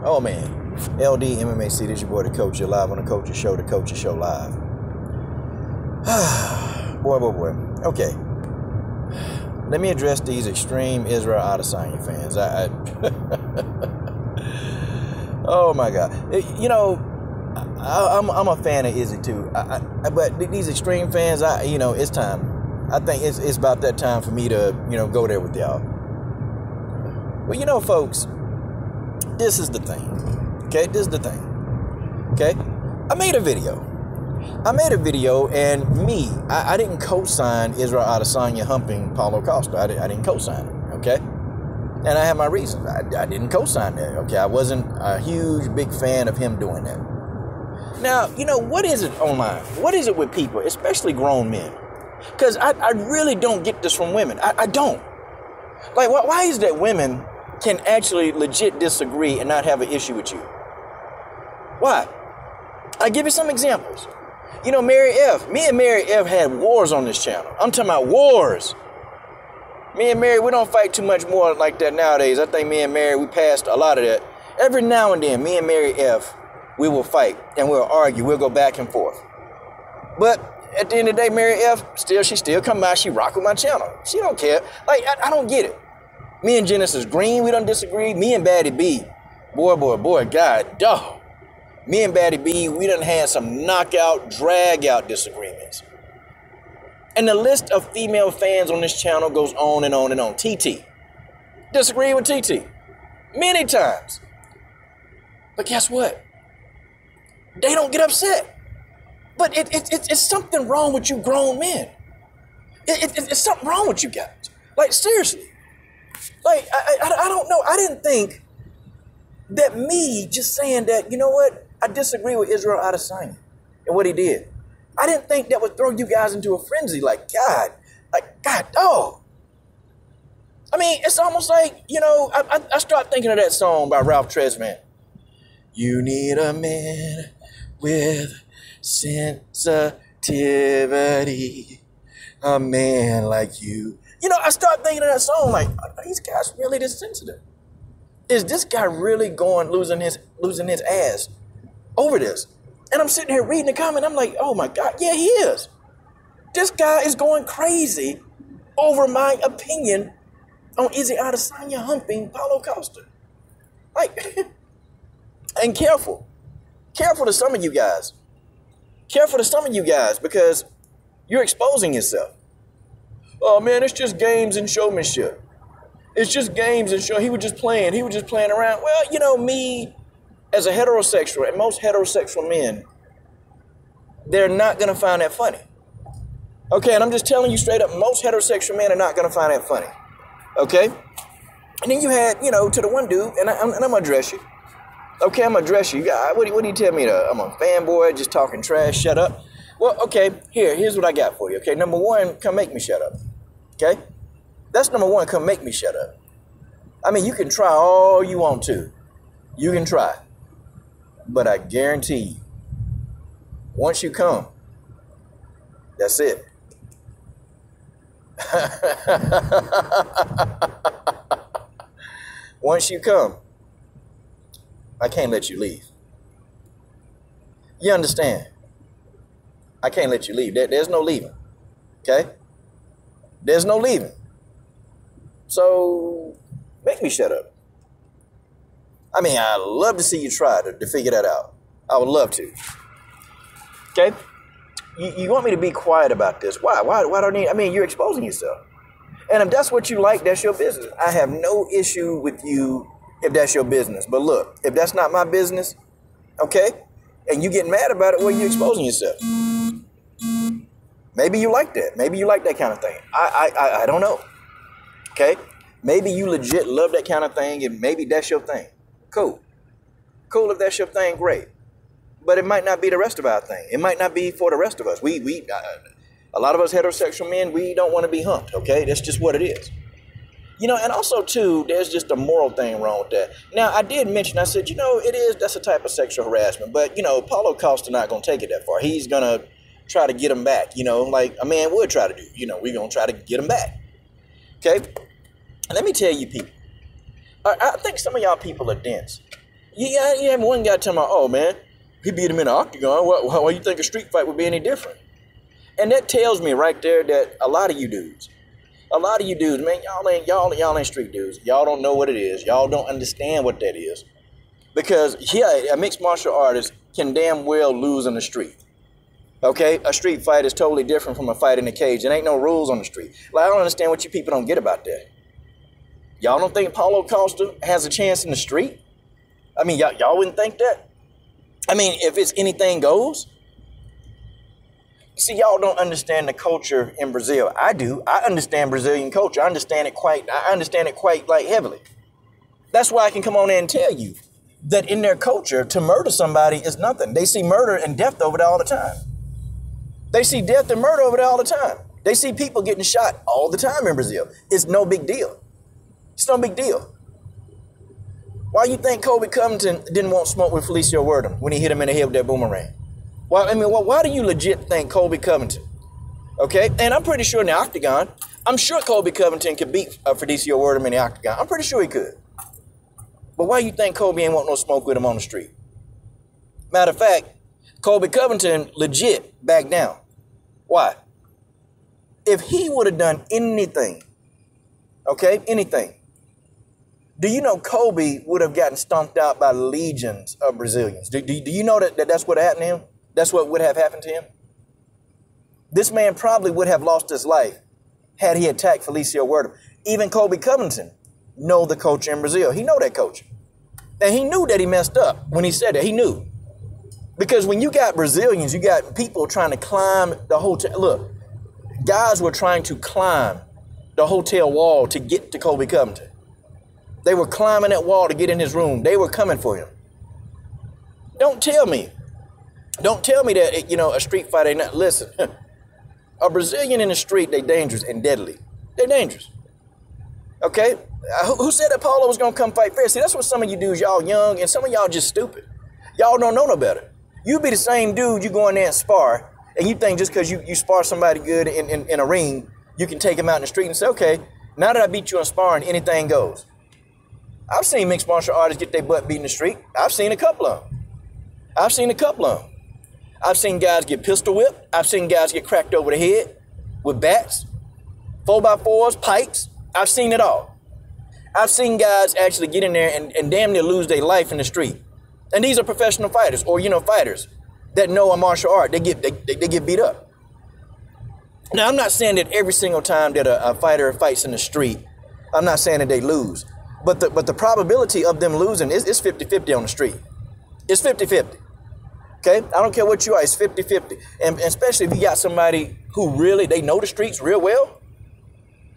Oh man, LD MMAC, this your boy the coach. You're live on the Coach's Show, the Coach's Show live. boy. Okay, let me address these extreme Israel Adesanya fans. Oh my God, you know, I'm a fan of Izzy too. But these extreme fans, it's time. I think it's about that time for me to, go there with y'all. Well, folks, this is the thing. Okay, this is the thing. Okay, I made a video, and I didn't co-sign Israel Adesanya humping Paulo Costa. I didn't co-sign it. Okay, and I have my reasons. I didn't co-sign that. Okay, I wasn't a huge big fan of him doing that. Now, what is it online? What is it with people, especially grown men? Because I really don't get this from women. I don't. Like, why is that women can actually legit disagree and not have an issue with you? Why? I'll give you some examples. Mary F. Me and Mary F. had wars on this channel. I'm talking about wars. Me and Mary, we don't fight too much more like that nowadays. I think me and Mary, we passed a lot of that. Every now and then, me and Mary F., we will fight and we'll argue. We'll go back and forth. But at the end of the day, Mary F., she still come by. She rock with my channel. She don't care. Like, I don't get it. Me and Genesis Green, we don't disagree. Me and Batty B, boy, God, dog. Me and Batty B, we done had some knockout, drag-out disagreements. And the list of female fans on this channel goes on and on and on. TT. Disagree with TT. Many times. But guess what? They don't get upset. But it's something wrong with you grown men. It's something wrong with you guys. Like, seriously. Like, I don't know. I didn't think that me just saying that, you know what? I disagree with Israel Adesanya and what he did. I didn't think that would throw you guys into a frenzy. Like, God, oh. I mean, it's almost like, I start thinking of that song by Ralph Tresvant. You need a man with sensitivity, a man like you. I start thinking of that song like, are these guys really this sensitive? Is this guy really losing his ass over this? And I'm sitting here reading the comment. I'm like, oh my God, yeah, he is. This guy is going crazy over my opinion on Izzy Adesanya humping Paulo Costa. Like, and careful to some of you guys. Because you're exposing yourself. Oh man, it's just games and showmanship. It's just games and show. He was just playing around. Well, me as a heterosexual, and most heterosexual men, they're not going to find that funny. Okay, and I'm just telling you straight up, most heterosexual men are not going to find that funny. Okay? And then you had, to the one dude, and I'm going to address you. Okay, I'm going to address you. What do you tell me? I'm a fanboy, just talking trash, shut up. Well, okay, here's what I got for you. Okay, number one, come make me shut up. Okay? That's number one, come make me shut up. I mean, you can try all you want to. You can try. But I guarantee you, once you come, that's it. Once you come, I can't let you leave. You understand? I can't let you leave. There's no leaving. Okay? There's no leaving. So, make me shut up. I mean, I'd love to see you try to figure that out. I would love to. Okay? You want me to be quiet about this. Why? Why don't you? I mean, you're exposing yourself. And if that's what you like, that's your business. I have no issue with you if that's your business. But look, if that's not my business, okay, and you get mad about it, well, you're exposing yourself. Maybe you like that. Maybe you like that kind of thing. I don't know. Okay? Maybe you legit love that kind of thing, and maybe that's your thing. Cool. Cool if that's your thing, great. But it might not be the rest of our thing. It might not be for the rest of us. A lot of us heterosexual men, we don't want to be humped, okay? That's just what it is. And also, too, there's just a moral thing wrong with that. Now, I did mention, I said, that's a type of sexual harassment. But, Paulo Costa not going to take it that far. He's going to try to get him back, like a man would try to do. We're going to try to get him back. Okay? And let me tell you, people, I think some of y'all people are dense. You have one guy talking about, oh man, he beat him in the octagon. Why you think a street fight would be any different? And that tells me right there that a lot of you dudes, man, y'all ain't street dudes. Y'all don't know what it is. Y'all don't understand what that is. Because a mixed martial artist can damn well lose in the street. Okay, a street fight is totally different from a fight in a cage. There ain't no rules on the street. Like, I don't understand what you people don't get about that. Y'all don't think Paulo Costa has a chance in the street? I mean, y'all wouldn't think that? I mean, if it's anything goes. See, y'all don't understand the culture in Brazil. I do. I understand Brazilian culture. I understand it quite like heavily. That's why I can come on there and tell you that in their culture, to murder somebody is nothing. They see murder and death over there all the time. They see death and murder over there all the time. They see people getting shot all the time in Brazil. It's no big deal. It's no big deal. Why you think Colby Covington didn't want smoke with Felicio Werdum when he hit him in the head with that boomerang? Why do you legit think Colby Covington? Okay, and I'm pretty sure in the octagon, I'm sure Colby Covington could beat Felicio Werdum in the octagon. I'm pretty sure he could. But why you think Colby ain't want no smoke with him on the street? Matter of fact, Colby Covington legit backed down. Why? If he would have done anything, okay, anything, do you know Colby would have gotten stomped out by legions of Brazilians? Do you know that's what happened to him? That's what would have happened to him? This man probably would have lost his life had he attacked Felicio Werdum. Even Colby Covington know the culture in Brazil. He know that culture. And he knew that he messed up when he said that. He knew. Because when you got Brazilians, you got people trying to climb the hotel. Look, guys were trying to climb the hotel wall to get to Colby Covington. They were climbing that wall to get in his room. They were coming for him. Don't tell me that, a street fight ain't not. Listen, a Brazilian in the street, they dangerous and deadly. They're dangerous. Okay? Who said that Paulo was going to come fight fair? See, that's what some of you dudes, y'all young, and some of y'all just stupid. Y'all don't know no better. You be the same dude, you go in there and spar, and you think just because you spar somebody good in a ring, you can take him out in the street and say, okay, now that I beat you in sparring, anything goes. I've seen mixed martial artists get their butt beat in the street. I've seen a couple of them. I've seen guys get pistol whipped. I've seen guys get cracked over the head with bats, 4x4s, pikes. I've seen it all. I've seen guys actually get in there and damn near lose their life in the street. And these are professional fighters or, fighters that know a martial art. They get beat up. Now, I'm not saying that every single time that a fighter fights in the street, I'm not saying that they lose. But the probability of them losing is 50-50 on the street. It's 50-50. Okay? I don't care what you are. It's 50-50. And especially if you got somebody who really, they know the streets real well,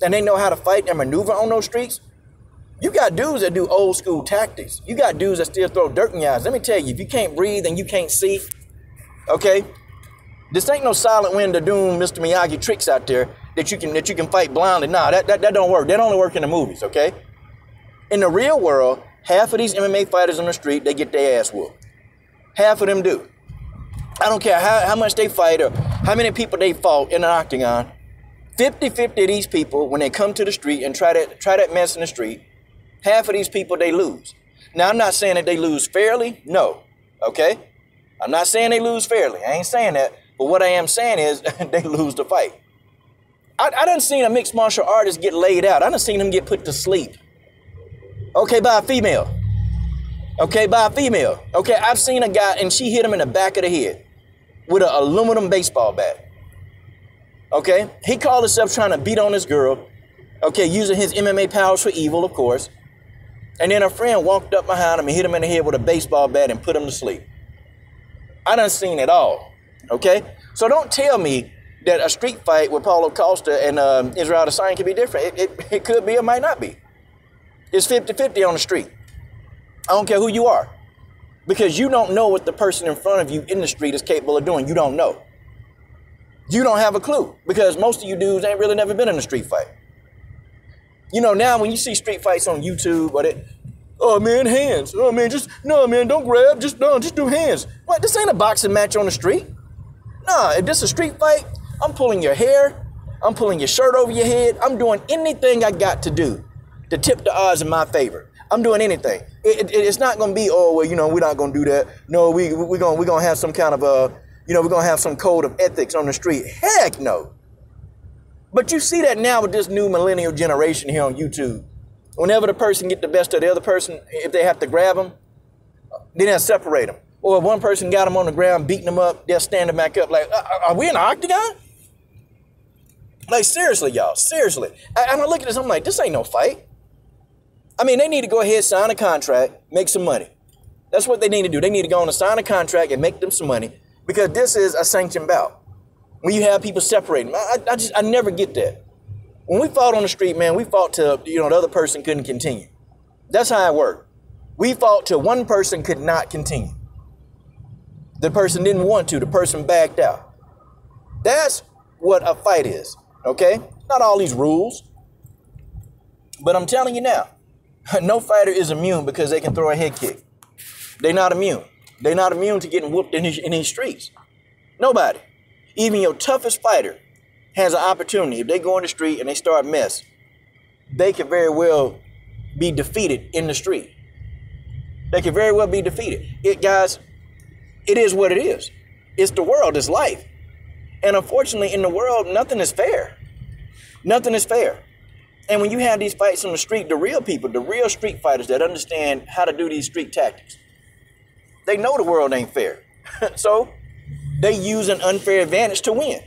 and they know how to fight and maneuver on those streets. You got dudes that do old school tactics. You got dudes that still throw dirt in your eyes. Let me tell you, if you can't breathe and you can't see, okay, this ain't no Silent Wind of Doom, Mr. Miyagi tricks out there that you can fight blindly. Nah, that don't work. That only work in the movies, okay? In the real world, half of these MMA fighters on the street, they get their ass whooped. Half of them do. I don't care how much they fight or how many people they fought in an octagon. 50-50 of these people, when they come to the street and try that mess in the street, half of these people, they lose. Now, I'm not saying that they lose fairly. No. Okay? I'm not saying they lose fairly. I ain't saying that. But what I am saying is they lose the fight. I done seen a mixed martial artist get laid out. I done seen him get put to sleep. Okay, by a female. Okay, by a female. Okay, I've seen a guy and she hit him in the back of the head with an aluminum baseball bat. Okay, he called himself trying to beat on this girl. Okay, using his MMA powers for evil, of course. And then a friend walked up behind him and hit him in the head with a baseball bat and put him to sleep. I done seen it all. Okay, so don't tell me that a street fight with Paulo Costa and Israel Adesanya can be different. It could be, it might not be. It's 50-50 on the street. I don't care who you are. Because you don't know what the person in front of you in the street is capable of doing. You don't know. You don't have a clue. Because most of you dudes ain't really never been in a street fight. Now when you see street fights on YouTube, oh man, hands. Oh man, no man, don't grab, just do hands. What, this ain't a boxing match on the street. Nah, if this is a street fight, I'm pulling your hair, I'm pulling your shirt over your head, I'm doing anything I got to do to tip the odds in my favor. I'm doing anything. It's not going to be, oh, well, we're not going to do that. No, we're going to have some kind of we're going to have some code of ethics on the street. Heck no. But you see that now with this new millennial generation here on YouTube. Whenever the person get the best of the other person, if they have to grab them, then they'll separate them. Or if one person got them on the ground, beating them up, they'll stand them back up like, are we in an octagon? Like, seriously, y'all, seriously. I look at this, I'm like, this ain't no fight. I mean, they need to go ahead, sign a contract, make some money. That's what they need to do. They need to go on and sign a contract and make them some money, because this is a sanctioned bout. When you have people separating, I never get that. When we fought on the street, man, we fought till, the other person couldn't continue. That's how it worked. We fought till one person could not continue. The person didn't want to. The person backed out. That's what a fight is, okay? Not all these rules. But I'm telling you now, no fighter is immune because they can throw a head kick. They're not immune. They're not immune to getting whooped in these streets. Nobody. Even your toughest fighter has an opportunity. If they go in the street and they start mess, they could very well be defeated in the street. They could very well be defeated. Guys, it is what it is. It's the world. It's life. And unfortunately, in the world, nothing is fair. Nothing is fair. And when you have these fights on the street, the real people, the real street fighters that understand how to do these street tactics, they know the world ain't fair. So they use an unfair advantage to win.